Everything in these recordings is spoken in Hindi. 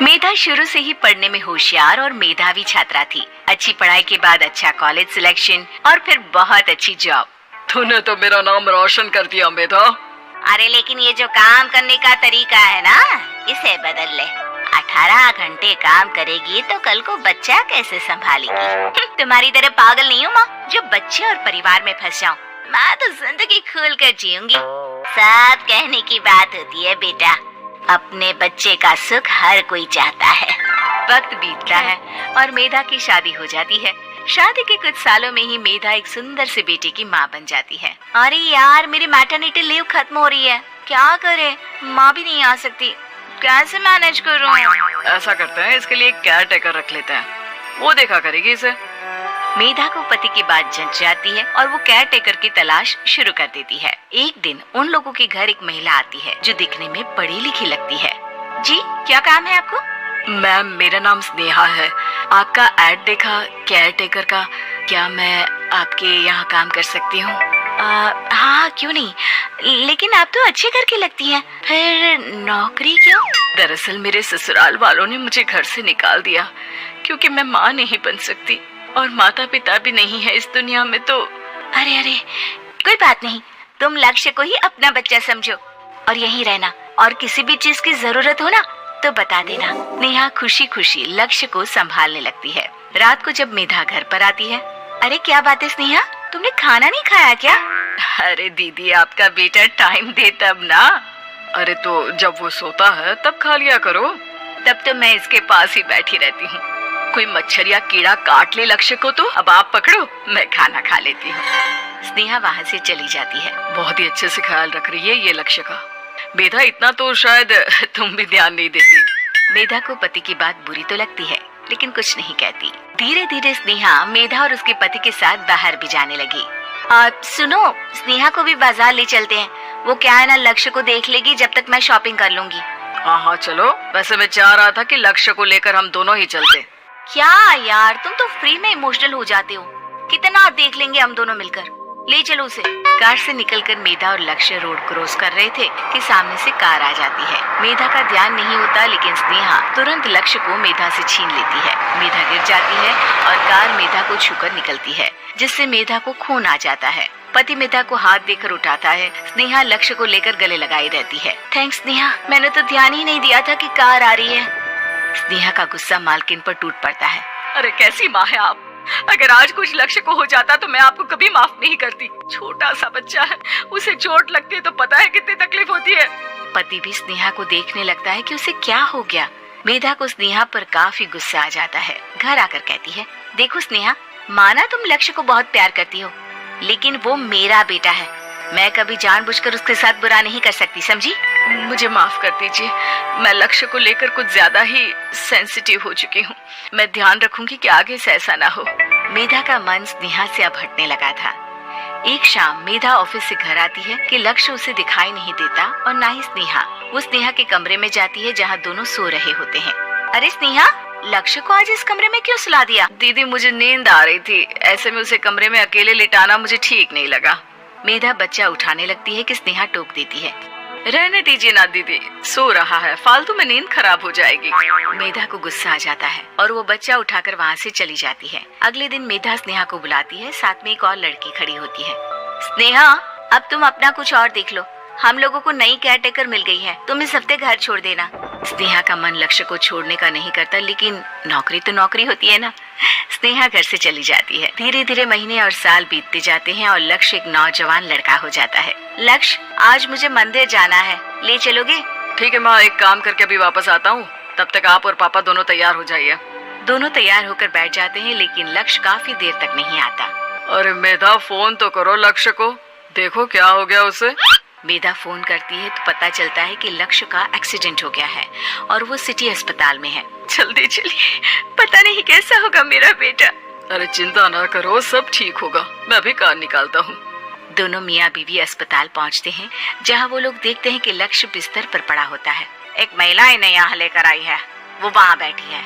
मेधा शुरू से ही पढ़ने में होशियार और मेधावी छात्रा थी। अच्छी पढ़ाई के बाद अच्छा कॉलेज सिलेक्शन और फिर बहुत अच्छी जॉब। तूने तो मेरा नाम रोशन कर दिया मेधा। अरे लेकिन ये जो काम करने का तरीका है ना, इसे बदल ले। 18 घंटे काम करेगी तो कल को बच्चा कैसे संभालेगी? तुम्हारी तरह पागल नहीं हूँ माँ, जो बच्चे और परिवार में फंस जाऊँ। मैं तो जिंदगी खुल कर जीऊंगी। सब कहने की बात होती है बेटा, अपने बच्चे का सुख हर कोई चाहता है। वक्त बीतता है और मेधा की शादी हो जाती है। शादी के कुछ सालों में ही मेधा एक सुंदर से बेटे की माँ बन जाती है। अरे यार, मेरी मैटरनिटी लीव खत्म हो रही है, क्या करे? माँ भी नहीं आ सकती, कैसे मैनेज करूँ? ऐसा करते हैं, इसके लिए एक केयर टेकर रख लेते हैं, वो देखा करेगी इसे। मेधा को पति की बात जंच जाती है और वो केयर टेकर की तलाश शुरू कर देती है। एक दिन उन लोगों के घर एक महिला आती है जो दिखने में पढ़ी लिखी लगती है। जी, क्या काम है आपको? मैम, मेरा नाम स्नेहा है। आपका एड देखा केयर टेकर का, क्या मैं आपके यहाँ काम कर सकती हूँ? हाँ, क्यों नहीं, लेकिन आप तो अच्छे घर की लगती हैं, फिर नौकरी क्यों? दरअसल मेरे ससुराल वालों ने मुझे घर से निकाल दिया क्योंकि मैं माँ नहीं बन सकती और माता पिता भी नहीं है इस दुनिया में। तो अरे अरे, कोई बात नहीं, तुम लक्ष्य को ही अपना बच्चा समझो और यहीं रहना, और किसी भी चीज की जरूरत हो ना तो बता देना। नेहा खुशी खुशी लक्ष्य को संभालने लगती है। रात को जब मेधा घर पर आती है, अरे क्या बात है स्नेहा, तुमने खाना नहीं खाया क्या? अरे दीदी, आपका बेटा टाइम दे तब ना। अरे तो जब वो सोता है तब खा लिया करो। तब तो मैं इसके पास ही बैठी रहती हूँ। कोई मच्छर या कीड़ा काट ले लक्ष्य को तो अब आप पकड़ो, मैं खाना खा लेती हूँ। स्नेहा वहाँ से चली जाती है। बहुत ही अच्छे से ख्याल रख रही है ये लक्ष्य का। मेधा, इतना तो शायद तुम भी ध्यान नहीं देती। मेधा को पति की बात बुरी तो लगती है लेकिन कुछ नहीं कहती। धीरे धीरे स्नेहा मेधा और उसके पति के साथ बाहर भी जाने लगी। सुनो, स्नेहा को भी बाजार ले चलते हैं, वो क्या है ना, लक्ष्य को देख लेगी जब तक मैं शॉपिंग कर लूंगी। हाँ चलो, वैसे मैं चाह रहा था कि लक्ष्य को लेकर हम दोनों ही चलते। क्या यार, तुम तो फ्री में इमोशनल हो जाते हो, कितना देख लेंगे हम दोनों मिलकर, ले चलो उसे। कार से निकलकर मेधा और लक्ष्य रोड क्रॉस कर रहे थे कि सामने से कार आ जाती है। मेधा का ध्यान नहीं होता लेकिन स्नेहा तुरंत लक्ष्य को मेधा से छीन लेती है। मेधा गिर जाती है और कार मेधा को छूकर निकलती है, जिससे मेधा को खून आ जाता है। पति मेधा को हाथ देकर उठाता है। स्नेहा लक्ष्य को लेकर गले लगाई रहती है। थैंक्स स्नेहा, मैंने तो ध्यान ही नहीं दिया था कि कार आ रही है। स्नेहा का गुस्सा मालकिन पर टूट पड़ता है। अरे कैसी माँ है आप, अगर आज कुछ लक्ष्य को हो जाता तो मैं आपको कभी माफ नहीं करती। छोटा सा बच्चा है, उसे चोट लगती है तो पता है कितनी तकलीफ होती है। पति भी स्नेहा को देखने लगता है कि उसे क्या हो गया। मेधा को स्नेहा पर काफी गुस्सा आ जाता है। घर आकर कहती है, देखो स्नेहा, माना तुम लक्ष्य को बहुत प्यार करती हो, लेकिन वो मेरा बेटा है, मैं कभी जानबूझकर उसके साथ बुरा नहीं कर सकती, समझी? मुझे माफ कर दीजिए, मैं लक्ष्य को लेकर कुछ ज्यादा ही सेंसिटिव हो चुकी हूँ। मैं ध्यान रखूंगी कि आगे से ऐसा ना हो। मेधा का मन स्नेहा से अब हटने लगा था। एक शाम मेधा ऑफिस से घर आती है कि लक्ष्य उसे दिखाई नहीं देता और ना ही स्नेहा। वो स्नेहा के कमरे में जाती है जहाँ दोनों सो रहे होते हैं। अरे स्नेहा, लक्ष्य को आज इस कमरे में क्यों सुला दिया? दीदी, मुझे नींद आ रही थी, ऐसे में उसे कमरे में अकेले लिटाना मुझे ठीक नहीं लगा। मेधा बच्चा उठाने लगती है कि स्नेहा टोक देती है। रहने दीजिए ना दीदी, सो रहा है, फालतू में नींद खराब हो जाएगी। मेधा को गुस्सा आ जाता है और वो बच्चा उठाकर वहाँ से चली जाती है। अगले दिन मेधा स्नेहा को बुलाती है, साथ में एक और लड़की खड़ी होती है। स्नेहा, अब तुम अपना कुछ और देख लो, हम लोगों को नई केयर टेकर मिल गई है, तुम इस हफ्ते घर छोड़ देना। स्नेहा का मन लक्ष्य को छोड़ने का नहीं करता, लेकिन नौकरी तो नौकरी होती है ना। स्नेहा घर से चली जाती है। धीरे धीरे महीने और साल बीतते जाते हैं और लक्ष्य एक नौजवान लड़का हो जाता है। लक्ष्य, आज मुझे मंदिर जाना है, ले चलोगे? ठीक है माँ, एक काम करके अभी वापस आता हूँ, तब तक आप और पापा दोनों तैयार हो जाइए। दोनों तैयार होकर बैठ जाते हैं लेकिन लक्ष्य काफी देर तक नहीं आता। अरे मेधा, फोन तो करो लक्ष्य को, देखो क्या हो गया उसे। मेधा फोन करती है तो पता चलता है कि लक्ष्य का एक्सीडेंट हो गया है और वो सिटी अस्पताल में है। जल्दी चलिए, पता नहीं कैसा होगा मेरा बेटा। अरे चिंता ना करो, सब ठीक होगा, मैं अभी कार निकालता हूँ। दोनों मियाँ बीवी अस्पताल पहुँचते हैं जहाँ वो लोग देखते हैं कि लक्ष्य बिस्तर पर पड़ा होता है। एक महिला इन्हें यहाँ लेकर आई है, वो वहाँ बैठी है,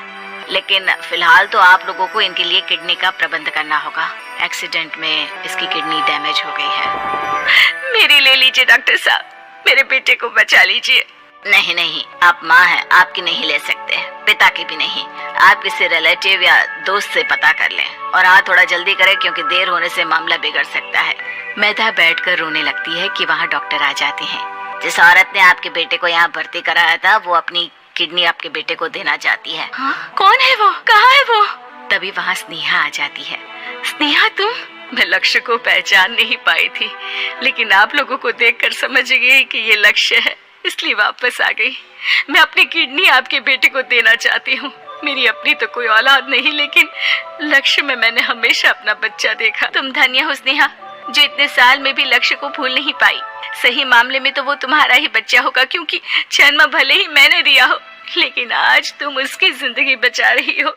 लेकिन फिलहाल तो आप लोगों को इनके लिए किडनी का प्रबंध करना होगा। एक्सीडेंट में इसकी किडनी डैमेज हो गई है। मेरी ले लीजिए डॉक्टर साहब, मेरे बेटे को बचा लीजिए। नहीं नहीं, आप माँ हैं, आपकी नहीं ले सकते, पिता की भी नहीं। आप किसी रिलेटिव या दोस्त से पता कर लें और हाँ थोड़ा जल्दी करें क्योंकि देर होने से मामला बिगड़ सकता है। मेधा बैठकर रोने लगती है कि वहाँ डॉक्टर आ जाते हैं। जिस औरत ने आपके बेटे को यहाँ भर्ती कराया था वो अपनी किडनी आपके बेटे को देना चाहती है। हाँ? कौन है वो? कहाँ है वो? तभी वहाँ स्नेहा आ जाती है। स्नेहा तुम? मैं लक्ष्य को पहचान नहीं पाई थी, लेकिन आप लोगों को देखकर समझ गई कि ये लक्ष्य है, इसलिए वापस आ गई। मैं अपनी किडनी आपके बेटे को देना चाहती हूँ। मेरी अपनी तो कोई औलाद नहीं, लेकिन लक्ष्य में मैंने हमेशा अपना बच्चा देखा। तुम धन्य हो स्नेहा जो इतने साल में भी लक्ष्य को भूल नहीं पाई। सही मामले में तो वो तुम्हारा ही बच्चा होगा क्योंकि जन्म भले ही मैंने दिया हो, लेकिन आज तुम उसकी जिंदगी बचा रही हो।